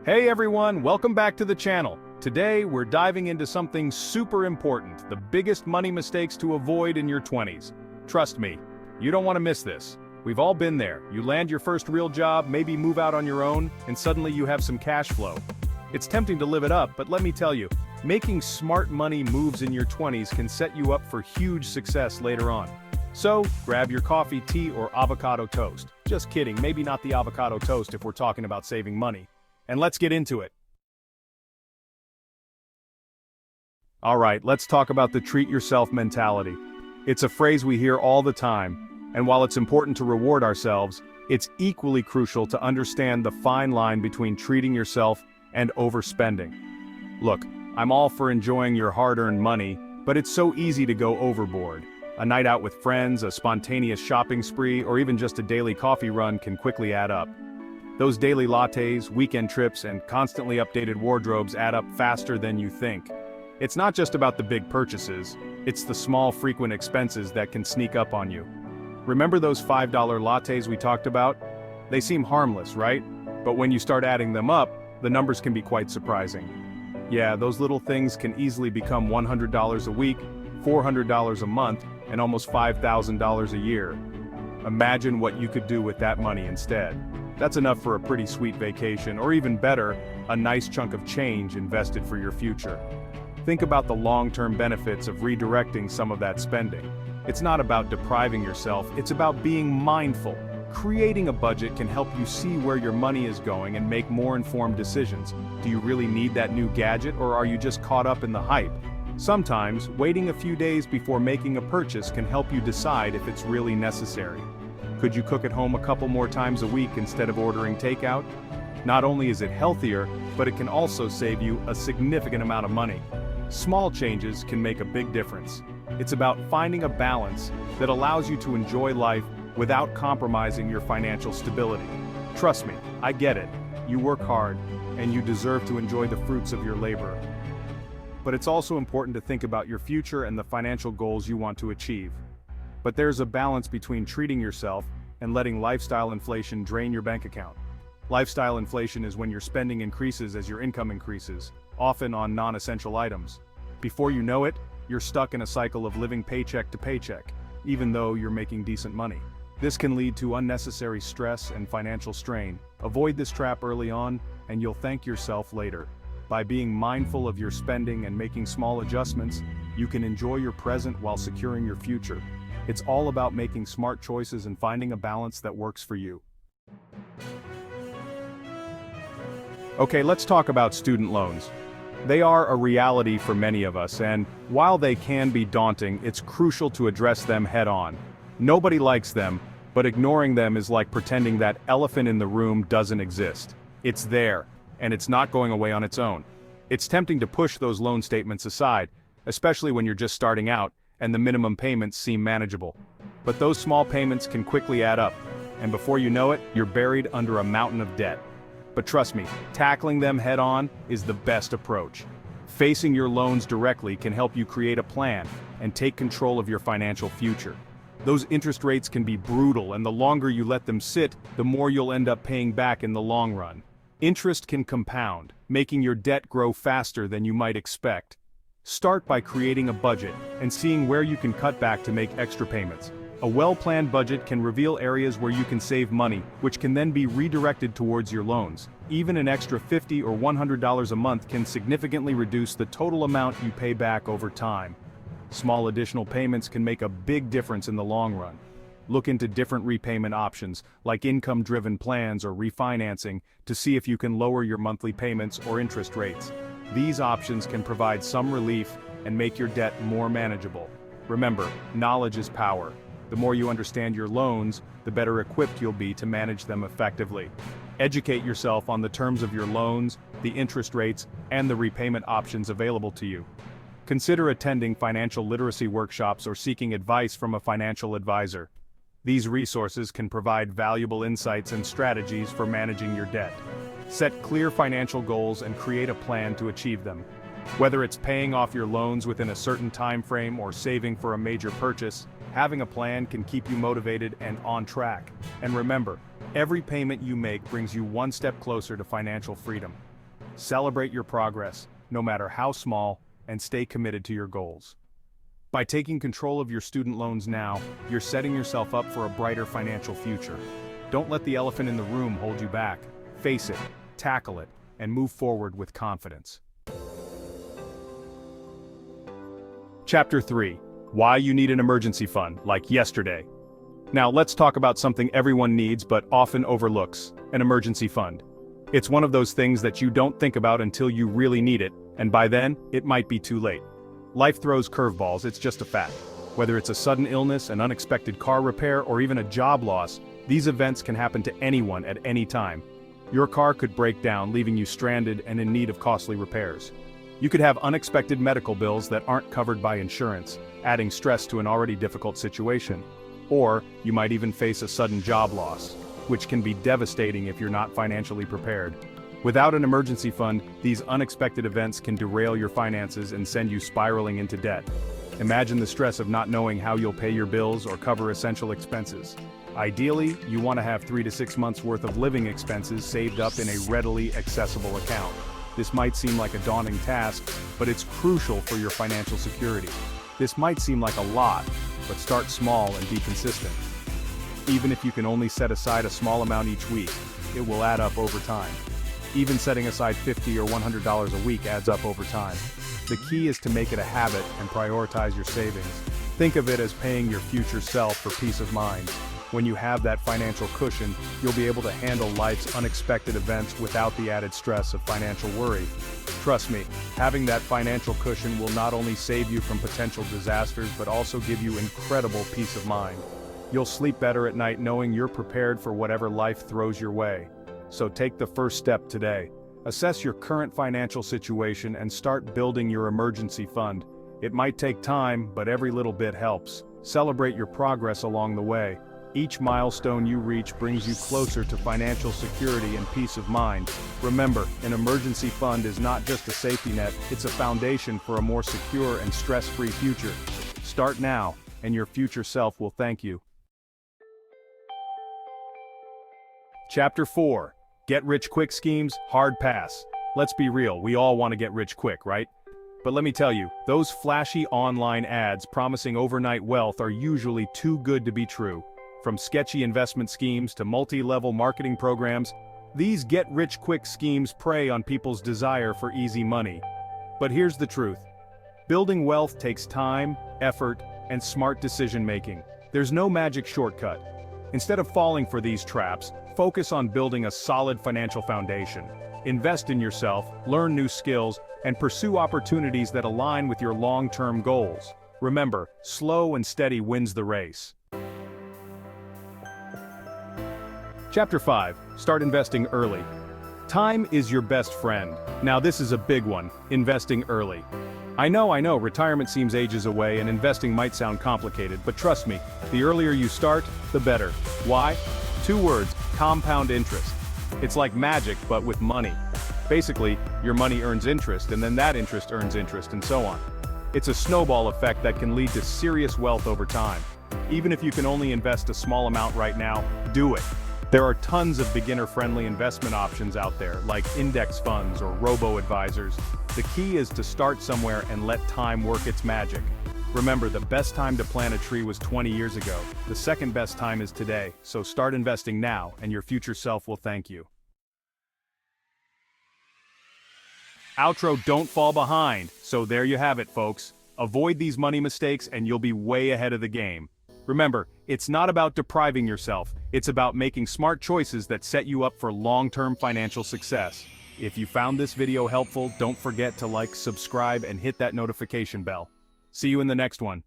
Hey everyone, welcome back to the channel. Today we're diving into something super important, the biggest money mistakes to avoid in your 20s. Trust me, you don't want to miss this. We've all been there. You land your first real job, maybe move out on your own, and suddenly you have some cash flow. It's tempting to live it up, but let me tell you, making smart money moves in your 20s can set you up for huge success later on. So, grab your coffee, tea, or avocado toast. Just kidding, maybe not the avocado toast if we're talking about saving money. And let's get into it. Alright, let's talk about the treat yourself mentality. It's a phrase we hear all the time, and while it's important to reward ourselves, it's equally crucial to understand the fine line between treating yourself and overspending. Look, I'm all for enjoying your hard-earned money, but it's so easy to go overboard. A night out with friends, a spontaneous shopping spree, or even just a daily coffee run can quickly add up. Those daily lattes, weekend trips, and constantly updated wardrobes add up faster than you think. It's not just about the big purchases, it's the small frequent expenses that can sneak up on you. Remember those $5 lattes we talked about? They seem harmless, right? But when you start adding them up, the numbers can be quite surprising. Yeah, those little things can easily become $100 a week, $400 a month, and almost $5,000 a year. Imagine what you could do with that money instead. That's enough for a pretty sweet vacation, or even better, a nice chunk of change invested for your future. Think about the long-term benefits of redirecting some of that spending. It's not about depriving yourself, it's about being mindful. Creating a budget can help you see where your money is going and make more informed decisions. Do you really need that new gadget, or are you just caught up in the hype? Sometimes, waiting a few days before making a purchase can help you decide if it's really necessary. Could you cook at home a couple more times a week instead of ordering takeout? Not only is it healthier, but it can also save you a significant amount of money. Small changes can make a big difference. It's about finding a balance that allows you to enjoy life without compromising your financial stability. Trust me, I get it. You work hard, and you deserve to enjoy the fruits of your labor. But it's also important to think about your future and the financial goals you want to achieve. But there's a balance between treating yourself and letting lifestyle inflation drain your bank account. Lifestyle inflation is when your spending increases as your income increases, often on non-essential items. Before you know it, you're stuck in a cycle of living paycheck to paycheck, even though you're making decent money. This can lead to unnecessary stress and financial strain. Avoid this trap early on, and you'll thank yourself later. By being mindful of your spending and making small adjustments, you can enjoy your present while securing your future. It's all about making smart choices and finding a balance that works for you. Okay, let's talk about student loans. They are a reality for many of us, and while they can be daunting, it's crucial to address them head-on. Nobody likes them, but ignoring them is like pretending that elephant in the room doesn't exist. It's there, and it's not going away on its own. It's tempting to push those loan statements aside, especially when you're just starting out, and the minimum payments seem manageable. But those small payments can quickly add up, and before you know it, you're buried under a mountain of debt. But trust me, tackling them head-on is the best approach. Facing your loans directly can help you create a plan and take control of your financial future. Those interest rates can be brutal, and the longer you let them sit, the more you'll end up paying back in the long run. Interest can compound, making your debt grow faster than you might expect. Start by creating a budget and seeing where you can cut back to make extra payments. A well-planned budget can reveal areas where you can save money, which can then be redirected towards your loans. Even an extra $50 or $100 a month can significantly reduce the total amount you pay back over time. Small additional payments can make a big difference in the long run. Look into different repayment options, like income-driven plans or refinancing, to see if you can lower your monthly payments or interest rates. These options can provide some relief and make your debt more manageable. Remember, knowledge is power. The more you understand your loans, the better equipped you'll be to manage them effectively. Educate yourself on the terms of your loans, the interest rates, and the repayment options available to you. Consider attending financial literacy workshops or seeking advice from a financial advisor. These resources can provide valuable insights and strategies for managing your debt. Set clear financial goals and create a plan to achieve them. Whether it's paying off your loans within a certain time frame or saving for a major purchase, having a plan can keep you motivated and on track. And remember, every payment you make brings you one step closer to financial freedom. Celebrate your progress, no matter how small, and stay committed to your goals. By taking control of your student loans now, you're setting yourself up for a brighter financial future. Don't let the elephant in the room hold you back. Face it, tackle it, and move forward with confidence. Chapter 3. Why you need an emergency fund, like yesterday. Now let's talk about something everyone needs but often overlooks, an emergency fund. It's one of those things that you don't think about until you really need it, and by then, it might be too late. Life throws curveballs, it's just a fact. Whether it's a sudden illness, an unexpected car repair, or even a job loss, these events can happen to anyone at any time. Your car could break down, leaving you stranded and in need of costly repairs. You could have unexpected medical bills that aren't covered by insurance, adding stress to an already difficult situation. Or, you might even face a sudden job loss, which can be devastating if you're not financially prepared. Without an emergency fund, these unexpected events can derail your finances and send you spiraling into debt. Imagine the stress of not knowing how you'll pay your bills or cover essential expenses. Ideally, you want to have 3 to 6 months worth of living expenses saved up in a readily accessible account. This might seem like a daunting task, but it's crucial for your financial security. This might seem like a lot, but start small and be consistent. Even if you can only set aside a small amount each week, it will add up over time. Even setting aside $50 or $100 a week adds up over time. The key is to make it a habit and prioritize your savings. Think of it as paying your future self for peace of mind. When you have that financial cushion, you'll be able to handle life's unexpected events without the added stress of financial worry. Trust me, having that financial cushion will not only save you from potential disasters but also give you incredible peace of mind. You'll sleep better at night knowing you're prepared for whatever life throws your way. So take the first step today. Assess your current financial situation and start building your emergency fund. It might take time, but every little bit helps. Celebrate your progress along the way. Each milestone you reach brings you closer to financial security and peace of mind. Remember, an emergency fund is not just a safety net, it's a foundation for a more secure and stress-free future. Start now, and your future self will thank you. Chapter 4. Get-rich-quick schemes, hard pass. Let's be real, we all want to get rich quick, right? But let me tell you, those flashy online ads promising overnight wealth are usually too good to be true. From sketchy investment schemes to multi-level marketing programs, these get-rich-quick schemes prey on people's desire for easy money. But here's the truth. Building wealth takes time, effort, and smart decision-making. There's no magic shortcut. Instead of falling for these traps, focus on building a solid financial foundation. Invest in yourself, learn new skills, and pursue opportunities that align with your long-term goals. Remember, slow and steady wins the race. Chapter 5. Start investing early. Time is your best friend. Now this is a big one, investing early. I know, retirement seems ages away and investing might sound complicated, but trust me, the earlier you start, the better. Why? 2 words, compound interest. It's like magic, but with money. Basically, your money earns interest, and then that interest earns interest, and so on. It's a snowball effect that can lead to serious wealth over time. Even if you can only invest a small amount right now, do it. There are tons of beginner-friendly investment options out there, like index funds or robo-advisors. The key is to start somewhere and let time work its magic. Remember, the best time to plant a tree was 20 years ago. The second best time is today, so start investing now, and your future self will thank you. Outro, don't fall behind. So there you have it, folks. Avoid these money mistakes and you'll be way ahead of the game. Remember, it's not about depriving yourself, it's about making smart choices that set you up for long-term financial success. If you found this video helpful, don't forget to like, subscribe, and hit that notification bell. See you in the next one.